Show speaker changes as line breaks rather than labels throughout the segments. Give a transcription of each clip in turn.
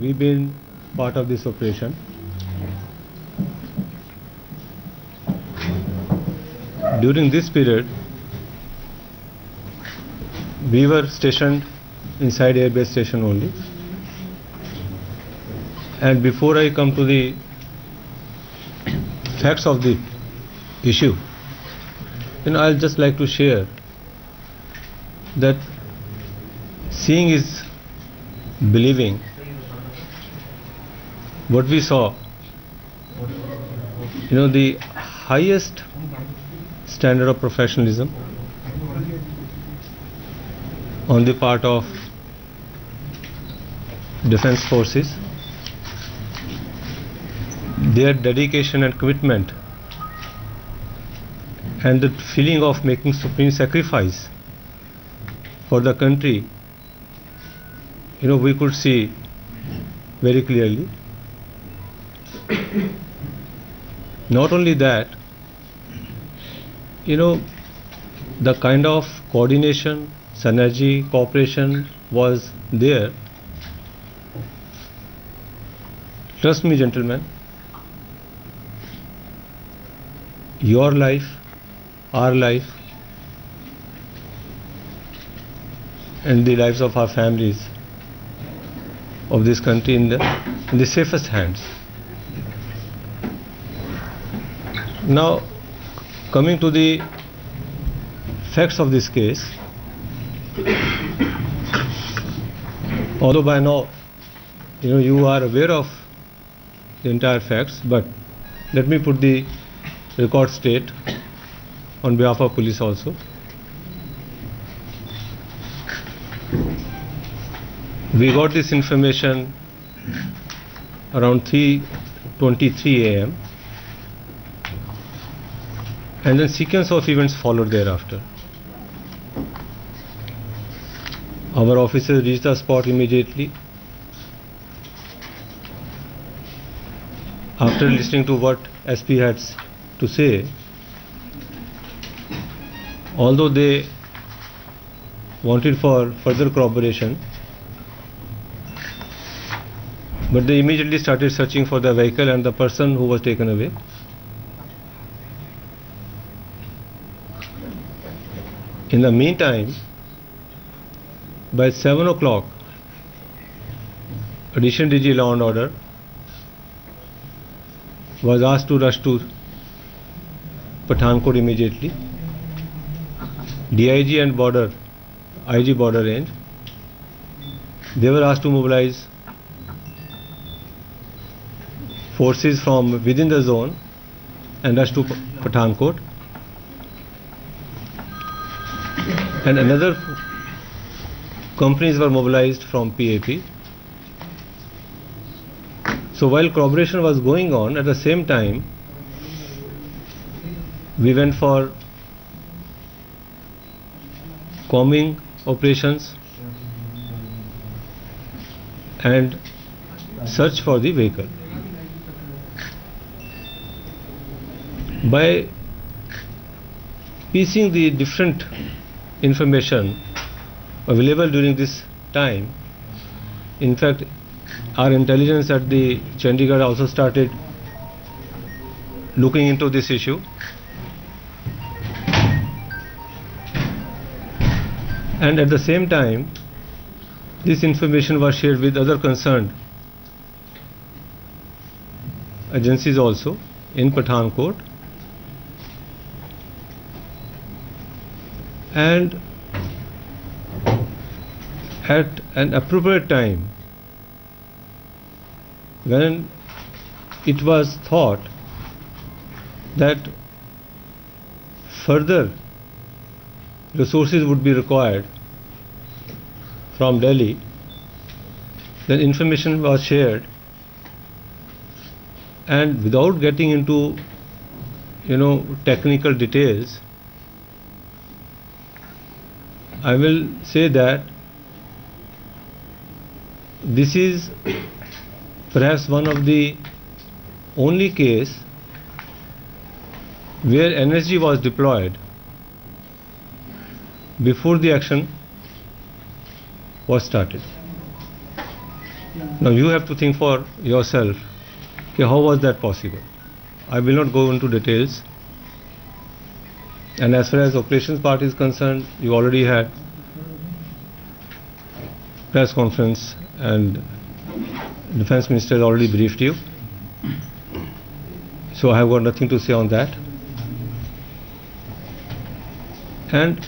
we've been part of this operation. During this period, we were stationed inside Air Base Station only. And before I come to the facts of the issue, I'll just like to share that seeing is believing. What we saw, the highest standard of professionalism on the part of defense forces, their dedication and commitment, and the feeling of making supreme sacrifice for the country, we could see very clearly. Not only that, the kind of coordination, synergy, cooperation was there. Trust me, gentlemen, your life, our life, and the lives of our families of this country in the safest hands. Now, coming to the facts of this case, although by now you are aware of the entire facts, but let me put the record straight on behalf of police also. We got this information around 3:23 a.m. and then sequence of events followed thereafter. Our officers reached the spot immediately. After listening to what SP had to say, although they wanted for further corroboration, but they immediately started searching for the vehicle and the person who was taken away. In the meantime, by 7 o'clock, Additional DG Law and Order was asked to rush to Pathankot immediately. DIG and IG Border Range, they were asked to mobilize forces from within the zone and rush to Pathankot. And another companies were mobilized from PAP. So while corroboration was going on, at the same time we went for combing operations and search for the vehicle. By piecing the different information available during this time, in fact, our intelligence at the Chandigarh also started looking into this issue. And at the same time, this information was shared with other concerned agencies also in Pathankot. And at an appropriate time, when it was thought that further resources would be required from Delhi, then information was shared, and without getting into technical details, I will say that this is perhaps one of the only case where NSG was deployed before the action was started. Now you have to think for yourself, okay, how was that possible? I will not go into details. And as far as operations part is concerned, you already had press conference and Defense Minister has already briefed you. So I have got nothing to say on that. And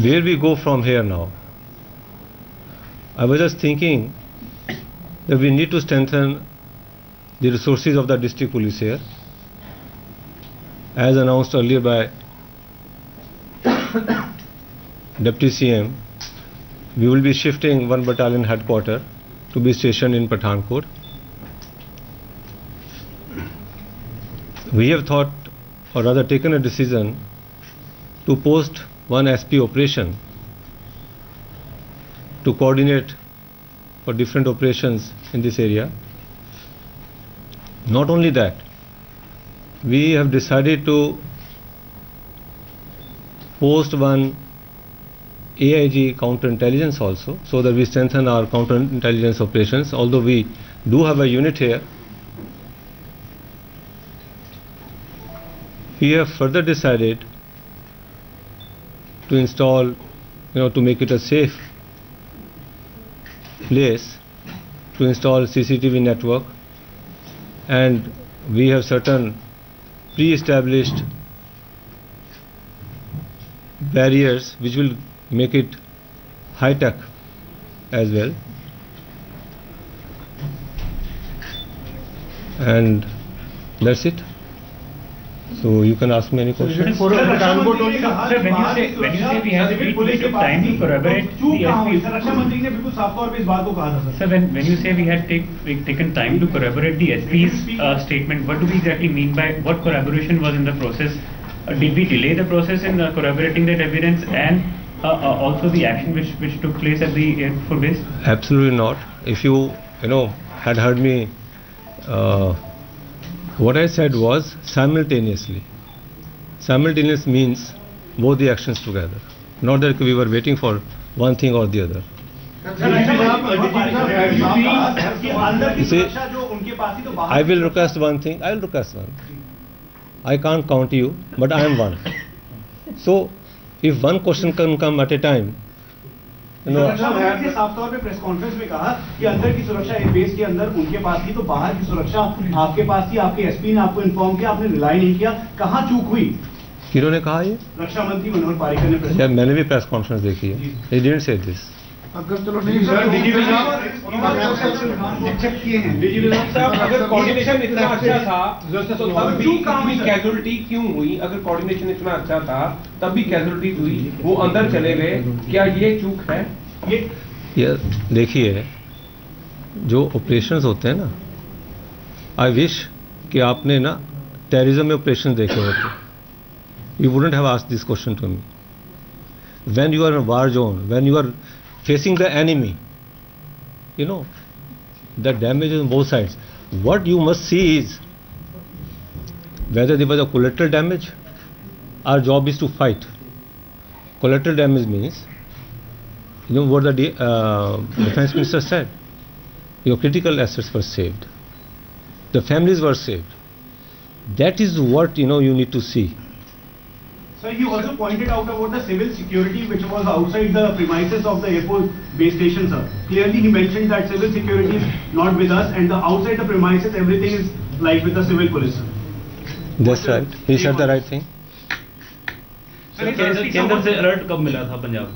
where we go from here now? I was just thinking that we need to strengthen the resources of the district police here, as announced earlier by Deputy CM. We will be shifting 1 battalion headquarters to be stationed in Pathankot. We have thought, or rather taken a decision, to post 1 SP operation to coordinate for different operations in this area. Not only that, we have decided to post 1 AIG counterintelligence also, so that we strengthen our counterintelligence operations. Although we do have a unit here, we have further decided to install, to make it a safe place, to install CCTV network, and we have certain pre-established barriers which will make it high-tech as well. And that's it. So you can ask me any questions.
Sir, when you say we have taken time to corroborate the SP, sir, when you say we had taken time to corroborate the SP's statement, what do we exactly mean by what corroboration was in the process? Did we delay the process in corroborating that evidence, and also the action which took place at the Air Force base?
Absolutely not. If you had heard me, what I said was simultaneously. Simultaneous means both the actions together, not that we were waiting for one thing or the other. You see, I will request one thing. I can't count you, but I am one. So if one question can come at a time,
साफ तौर पे press conference में कहा कि अंदर की सुरक्षा एक बेस के अंदर उनके पास थी, तो बाहर की सुरक्षा आपके पास थी, आपके एसपी ने आपको इन्फॉर्म किया, आपने रिलाई नहीं किया, कहाँ चूक हुई?
किन्होंने कहा ये?
रक्षा मंत्री मनोहर पारिकर ने।
मैंने भी प्रेस कॉन्फ्रेंस देखी है। He didn't say this.
अगर चलो नहीं सर, डीजीपी साहब चेक किए हैं। डीजीपी साहब, अगर कोऑर्डिनेशन इतना अच्छा था तो तब भी कैजुअलिटी क्यों हुई? अगर कोऑर्डिनेशन इतना अच्छा था तब भी कैजुअलिटी हुई, वो अंदर चले गए, क्या ये चूक है?
ये देखिए, जो ऑपरेशंस होते हैं ना, आई विश कि आपने ना टेररिज्म में ऑपरेशन देखे होते। You wouldn't have asked this question to me. When you are in war zone, when you are facing the enemy, the damage on both sides. What you must see is whether there was a collateral damage. Our job is to fight. Collateral damage means, what the defense minister said, your critical assets were saved, the families were saved. That is what you need to see.
Sir, he also pointed out about the civil security which was outside the premises of the airport base station, sir. Clearly he mentioned that civil security is not with us, and the outside the premises everything is like with the civil police, sir.
That's right. He said the right thing.
केंद्र से alert कब मिला था पंजाब?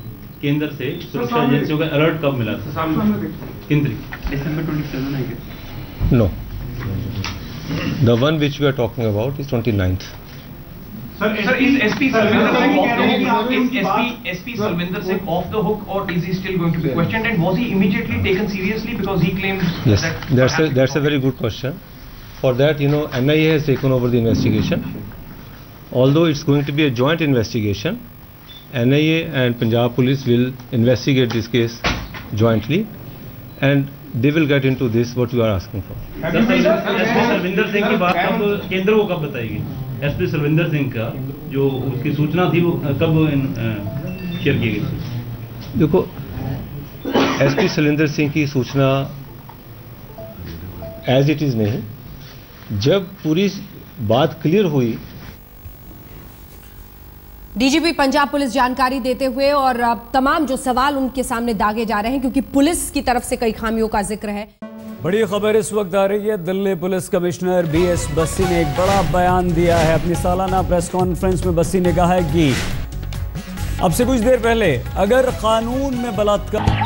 केंद्र से सुरक्षा एजेंसियों का अलर्ट कब मिला था? केंद्रीय December 27, I guess.
No. The one which we are talking about is 29th.
Sir, is SP Salvinder Singh off the hook, or is he still going to be questioned? And was he immediately taken seriously because he claimed
yes,
that?
That's a very good question. For that, NIA has taken over the investigation. Although it's going to be a joint investigation, NIA and Punjab Police will investigate this case jointly, and they will get into this what you are asking for.
SP Salvinder Singh की बात कब केंद्र को कब बताएगी? SP Salvinder Singh का जो उसकी सूचना थी वो कब शेयर की गई?
देखो, एसपी शैलेंद्र सिंह की सूचना एज इट इज़ नहीं, जब पूरी बात क्लियर हुई।
डीजीपी पंजाब पुलिस जानकारी देते हुए और तमाम जो सवाल उनके सामने दागे जा रहे हैं, क्योंकि पुलिस की तरफ से कई खामियों का जिक्र है।
बड़ी खबर इस वक्त आ रही है, Delhi police commissioner BS Bassi ने एक बड़ा बयान दिया है। अपनी सालाना प्रेस कॉन्फ्रेंस में बस्सी ने कहा है कि अब से कुछ देर पहले अगर कानून में बलात्कार